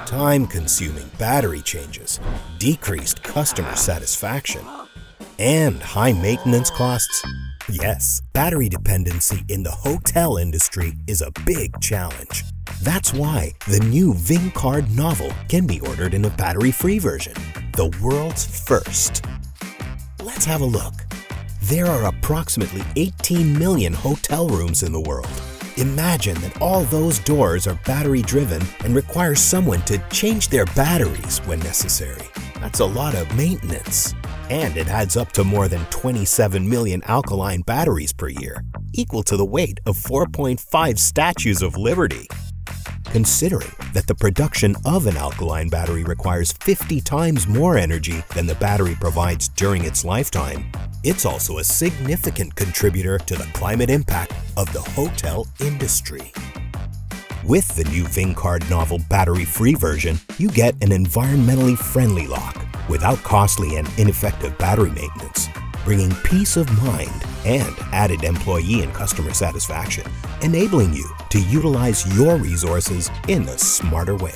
time-consuming battery changes, decreased customer satisfaction, and high maintenance costs? Yes, battery dependency in the hotel industry is a big challenge. That's why the new Vingcard Novel can be ordered in a battery-free version, the world's first. Let's have a look. There are approximately 18 million hotel rooms in the world. Imagine that all those doors are battery-driven and require someone to change their batteries when necessary. That's a lot of maintenance. And it adds up to more than 27 million alkaline batteries per year, equal to the weight of 4.5 Statues of Liberty. Considering that the production of an alkaline battery requires 50 times more energy than the battery provides during its lifetime, it's also a significant contributor to the climate impact of the hotel industry. With the new Vingcard Novel Battery-free version, you get an environmentally friendly lock without costly and ineffective battery maintenance, bringing peace of mind and added employee and customer satisfaction, enabling you to utilize your resources in a smarter way.